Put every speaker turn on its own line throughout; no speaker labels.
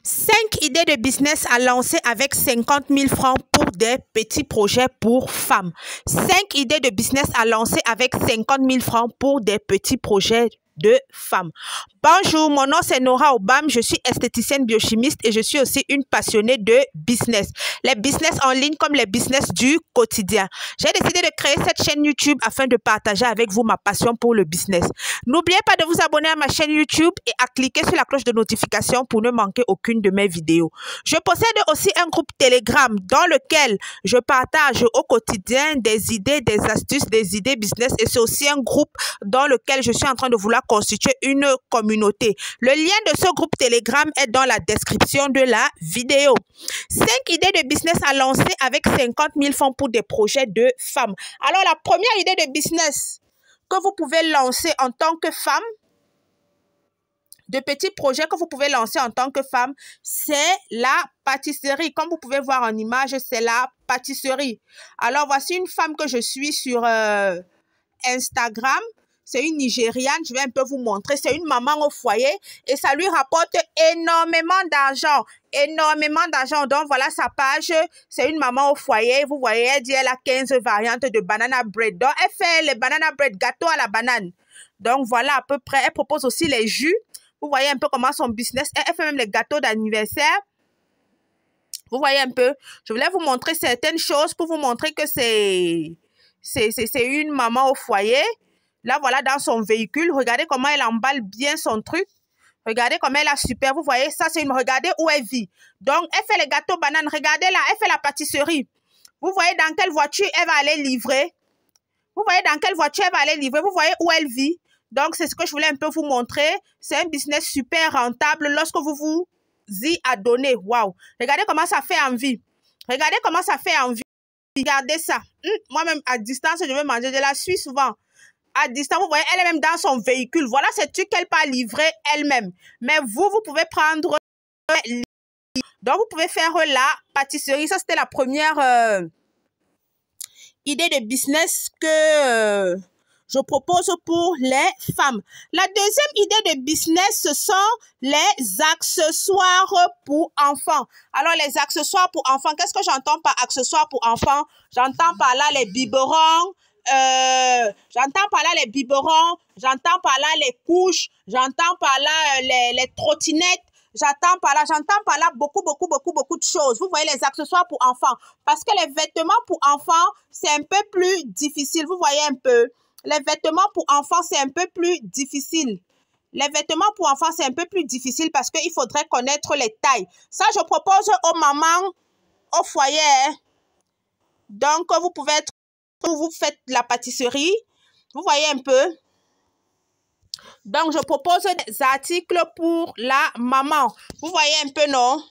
5 idées de business à lancer avec 50 000 francs pour des petits projets pour femmes. 5 idées de business à lancer avec 50 000 francs pour des petits projets de femmes. Bonjour, mon nom c'est Nora Obam, je suis esthéticienne biochimiste et je suis aussi une passionnée de business. Les business en ligne comme les business du quotidien. J'ai décidé de créer cette chaîne YouTube afin de partager avec vous ma passion pour le business. N'oubliez pas de vous abonner à ma chaîne YouTube et à cliquer sur la cloche de notification pour ne manquer aucune de mes vidéos. Je possède aussi un groupe Telegram dans lequel je partage au quotidien des idées, des astuces, des idées business et c'est aussi un groupe dans lequel je suis en train de vouloir constituer une communauté. Le lien de ce groupe Telegram est dans la description de la vidéo. 5 idées de business à lancer avec 50 000 francs pour des projets de femmes. Alors, la première idée de business que vous pouvez lancer en tant que femme, de petits projets que vous pouvez lancer en tant que femme, c'est la pâtisserie. Comme vous pouvez voir en image, c'est la pâtisserie. Alors, voici une femme que je suis sur Instagram. C'est une Nigériane, je vais un peu vous montrer. C'est une maman au foyer et ça lui rapporte énormément d'argent. Énormément d'argent. Donc, voilà sa page. C'est une maman au foyer. Vous voyez, elle dit elle a 15 variantes de banana bread. Donc, elle fait les banana bread, gâteau à la banane. Donc, voilà à peu près. Elle propose aussi les jus. Vous voyez un peu comment son business. Elle fait même les gâteaux d'anniversaire. Vous voyez un peu. Je voulais vous montrer certaines choses pour vous montrer que c'est une maman au foyer. Là, voilà, dans son véhicule, regardez comment elle emballe bien son truc. Regardez comment elle a super. Vous voyez, ça, c'est une... Regardez où elle vit. Donc, elle fait les gâteaux bananes. Regardez là, elle fait la pâtisserie. Vous voyez dans quelle voiture elle va aller livrer. Vous voyez dans quelle voiture elle va aller livrer. Vous voyez où elle vit. Donc, c'est ce que je voulais un peu vous montrer. C'est un business super rentable lorsque vous vous y adonnez. Waouh! Regardez comment ça fait envie. Regardez comment ça fait envie. Regardez ça. Moi-même, à distance, je vais manger. Je la suis souvent. À distance, vous voyez, elle est même dans son véhicule. Voilà ce truc qu'elle peut livrer elle-même. Mais vous pouvez prendre... Donc, vous pouvez faire la pâtisserie. Ça, c'était la première idée de business que je propose pour les femmes. La deuxième idée de business, ce sont les accessoires pour enfants. Alors, les accessoires pour enfants, qu'est-ce que j'entends par accessoires pour enfants? J'entends par là les biberons, j'entends par là les biberons, j'entends par là les couches, j'entends par là les trottinettes, j'entends par là beaucoup de choses. Vous voyez les accessoires pour enfants. Parce que les vêtements pour enfants, c'est un peu plus difficile. Vous voyez un peu. Les vêtements pour enfants, c'est un peu plus difficile. Les vêtements pour enfants, c'est un peu plus difficile parce qu'il faudrait connaître les tailles. Ça, je propose aux mamans au foyer. Donc, vous pouvez être... Vous faites la pâtisserie. Vous voyez un peu. Donc, je propose des articles pour la maman. Vous voyez un peu, non?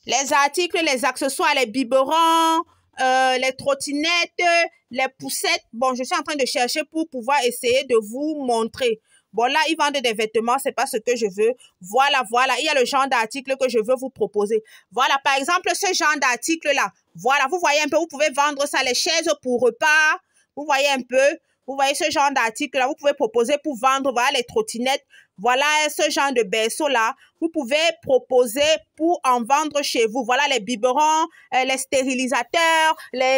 Les articles, les accessoires, les biberons, les trottinettes, les poussettes. Bon, je suis en train de chercher pour pouvoir essayer de vous montrer. Bon, là, ils vendent des vêtements, c'est pas ce que je veux. Voilà, voilà. Il y a le genre d'article que je veux vous proposer. Voilà, par exemple, ce genre d'article-là. Voilà, vous voyez un peu, vous pouvez vendre ça, les chaises pour repas. Vous voyez un peu. Vous voyez ce genre d'article-là, vous pouvez proposer pour vendre, voilà, les trottinettes. Voilà ce genre de berceau-là. Vous pouvez proposer pour en vendre chez vous. Voilà les biberons, les stérilisateurs, les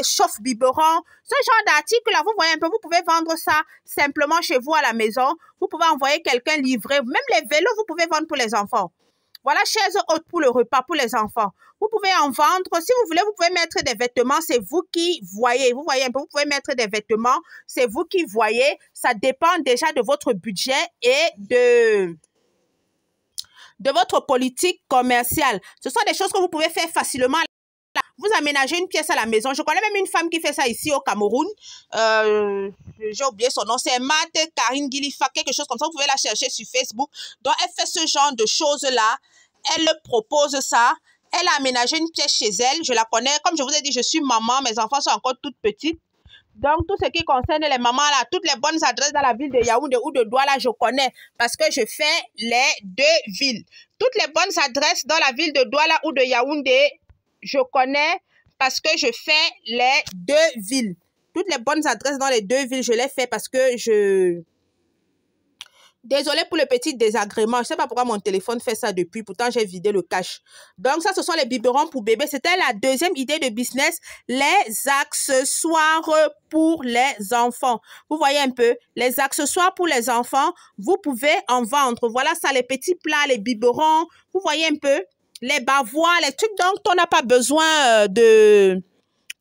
chauffe-biberons. Ce genre d'article-là, vous voyez un peu, vous pouvez vendre ça simplement chez vous à la maison. Vous pouvez envoyer quelqu'un livrer. Même les vélos, vous pouvez vendre pour les enfants. Voilà, chaises hautes pour le repas, pour les enfants. Vous pouvez en vendre. Si vous voulez, vous pouvez mettre des vêtements. C'est vous qui voyez. Vous voyez un peu, vous pouvez mettre des vêtements. C'est vous qui voyez. Ça dépend déjà de votre budget et de votre politique commerciale. Ce sont des choses que vous pouvez faire facilement. Vous aménagez une pièce à la maison. Je connais même une femme qui fait ça ici au Cameroun. J'ai oublié son nom. C'est Mat Karine Gilifa, quelque chose comme ça. Vous pouvez la chercher sur Facebook. Donc, elle fait ce genre de choses-là. Elle propose ça. Elle a aménagé une pièce chez elle. Je la connais. Comme je vous ai dit, je suis maman. Mes enfants sont encore toutes petites. Donc, tout ce qui concerne les mamans, là, toutes les bonnes adresses dans la ville de Yaoundé ou de Douala, je connais parce que je fais les deux villes. Toutes les bonnes adresses dans la ville de Douala ou de Yaoundé, je connais parce que je fais les deux villes. Toutes les bonnes adresses dans les deux villes, je les fais parce que je Désolée pour le petit désagrément. Je ne sais pas pourquoi mon téléphone fait ça depuis. Pourtant, j'ai vidé le cache. Donc, ça, ce sont les biberons pour bébés. C'était la deuxième idée de business. Les accessoires pour les enfants. Vous voyez un peu, les accessoires pour les enfants, vous pouvez en vendre. Voilà ça, les petits plats, les biberons. Vous voyez un peu, les bavoirs, les trucs dont on n'a pas besoin de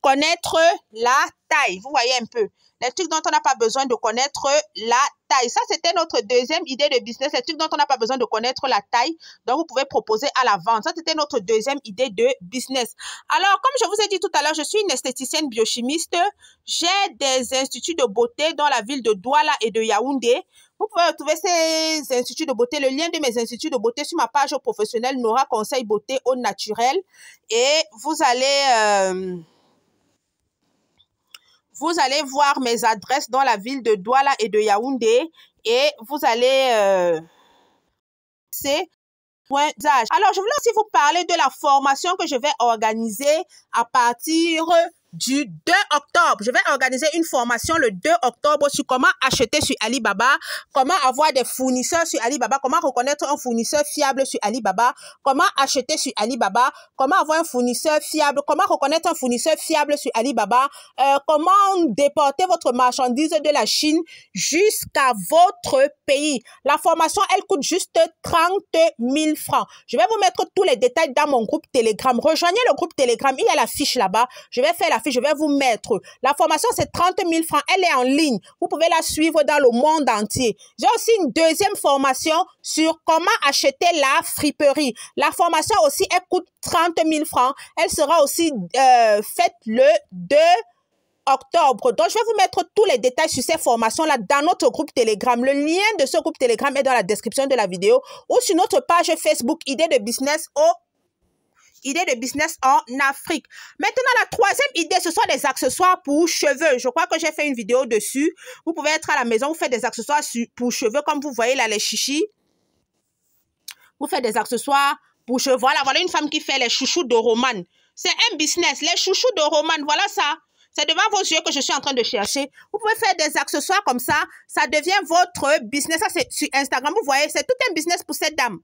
connaître la taille. Vous voyez un peu. Les trucs dont on n'a pas besoin de connaître la taille. Ça, c'était notre deuxième idée de business. Les trucs dont on n'a pas besoin de connaître la taille, donc vous pouvez proposer à la vente. Ça, c'était notre deuxième idée de business. Alors, comme je vous ai dit tout à l'heure, je suis une esthéticienne biochimiste. J'ai des instituts de beauté dans la ville de Douala et de Yaoundé. Vous pouvez retrouver ces instituts de beauté, le lien de mes instituts de beauté sur ma page professionnelle Nora Conseil Beauté au Naturel. Et vous allez voir mes adresses dans la ville de Douala et de Yaoundé et vous allez Alors, je voulais aussi vous parler de la formation que je vais organiser à partir du 2 octobre. Je vais organiser une formation le 2 octobre sur comment acheter sur Alibaba, comment avoir des fournisseurs sur Alibaba, comment reconnaître un fournisseur fiable sur Alibaba, comment acheter sur Alibaba, comment avoir un fournisseur fiable, comment reconnaître un fournisseur fiable sur Alibaba, comment déporter votre marchandise de la Chine jusqu'à votre pays. La formation, elle coûte juste 30 000 francs. Je vais vous mettre tous les détails dans mon groupe Telegram. Rejoignez le groupe Telegram. Il y a la fiche là-bas. Je vais faire la fiche. Je vais vous mettre. La formation, c'est 30 000 francs. Elle est en ligne. Vous pouvez la suivre dans le monde entier. J'ai aussi une deuxième formation sur comment acheter la friperie. La formation aussi, elle coûte 30 000 francs. Elle sera aussi faite le 2 octobre. Donc, je vais vous mettre tous les détails sur ces formations-là dans notre groupe Telegram. Le lien de ce groupe Telegram est dans la description de la vidéo ou sur notre page Facebook Idées de business en Afrique. Maintenant, la troisième idée, ce sont des accessoires pour cheveux. Je crois que j'ai fait une vidéo dessus. Vous pouvez être à la maison, vous faites des accessoires pour cheveux, comme vous voyez là, les chichis. Vous faites des accessoires pour cheveux. Voilà une femme qui fait les chouchous de Romane. C'est un business. Les chouchous de Romane, voilà ça. C'est devant vos yeux que je suis en train de chercher. Vous pouvez faire des accessoires comme ça. Ça devient votre business. Ça, c'est sur Instagram. Vous voyez, c'est tout un business pour cette dame.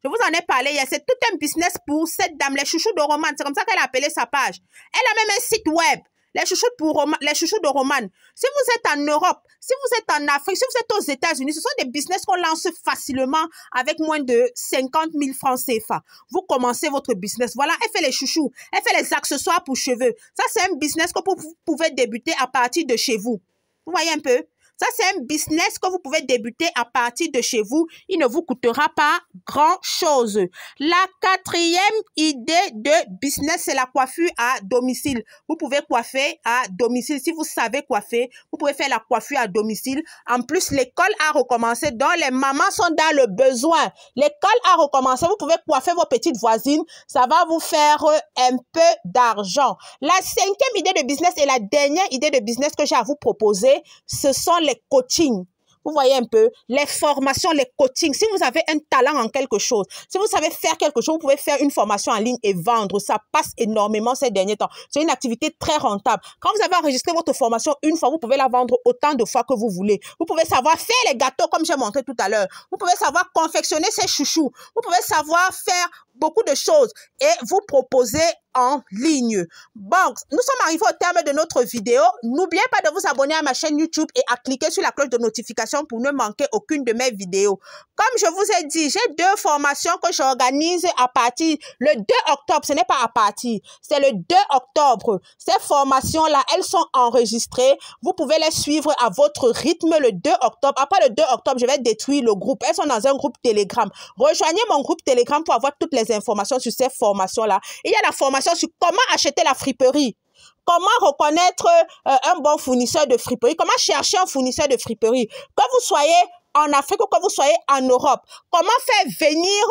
Je vous en ai parlé hier. C'est tout un business pour cette dame. Les chouchous de Romane. C'est comme ça qu'elle a appelé sa page. Elle a même un site web. Les chouchous de Romane. Si vous êtes en Europe, si vous êtes en Afrique, si vous êtes aux États-Unis, ce sont des business qu'on lance facilement avec moins de 50 000 francs CFA. Vous commencez votre business. Voilà, elle fait les chouchous. Elle fait les accessoires pour cheveux. Ça, c'est un business que vous pouvez débuter à partir de chez vous. Vous voyez un peu? Ça, c'est un business que vous pouvez débuter à partir de chez vous. Il ne vous coûtera pas grand-chose. La quatrième idée de business, c'est la coiffure à domicile. Vous pouvez coiffer à domicile. Si vous savez coiffer, vous pouvez faire la coiffure à domicile. En plus, l'école a recommencé. Donc, les mamans sont dans le besoin. L'école a recommencé. Vous pouvez coiffer vos petites voisines. Ça va vous faire un peu d'argent. La cinquième idée de business et la dernière idée de business que j'ai à vous proposer, ce sont les coachings. Vous voyez un peu, les formations, les coachings. Si vous avez un talent en quelque chose, si vous savez faire quelque chose, vous pouvez faire une formation en ligne et vendre. Ça passe énormément ces derniers temps. C'est une activité très rentable. Quand vous avez enregistré votre formation une fois, vous pouvez la vendre autant de fois que vous voulez. Vous pouvez savoir faire les gâteaux comme j'ai montré tout à l'heure. Vous pouvez savoir confectionner ces chouchous. Vous pouvez savoir faire beaucoup de choses et vous proposer en ligne. Bon, nous sommes arrivés au terme de notre vidéo. N'oubliez pas de vous abonner à ma chaîne YouTube et à cliquer sur la cloche de notification pour ne manquer aucune de mes vidéos. Comme je vous ai dit, j'ai deux formations que j'organise à partir le 2 octobre. Ce n'est pas à partir, c'est le 2 octobre. Ces formations-là, elles sont enregistrées. Vous pouvez les suivre à votre rythme le 2 octobre. Après le 2 octobre, je vais détruire le groupe. Elles sont dans un groupe Telegram. Rejoignez mon groupe Telegram pour avoir toutes les informations sur ces formations-là. Il y a la formation sur comment acheter la friperie. Comment reconnaître un bon fournisseur de friperie. Comment chercher un fournisseur de friperie. Que vous soyez en Afrique ou que vous soyez en Europe. Comment faire venir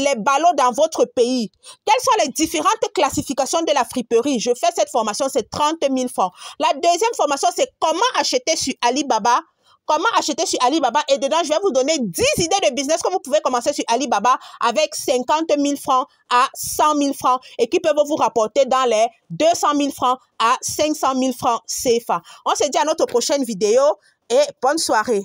les ballots dans votre pays. Quelles sont les différentes classifications de la friperie. Je fais cette formation, c'est 30 000 francs. La deuxième formation, c'est comment acheter sur Alibaba. Comment acheter sur Alibaba et dedans, je vais vous donner 10 idées de business que vous pouvez commencer sur Alibaba avec 50 000 francs à 100 000 francs et qui peuvent vous rapporter dans les 200 000 francs à 500 000 francs CFA. On se dit à notre prochaine vidéo et bonne soirée.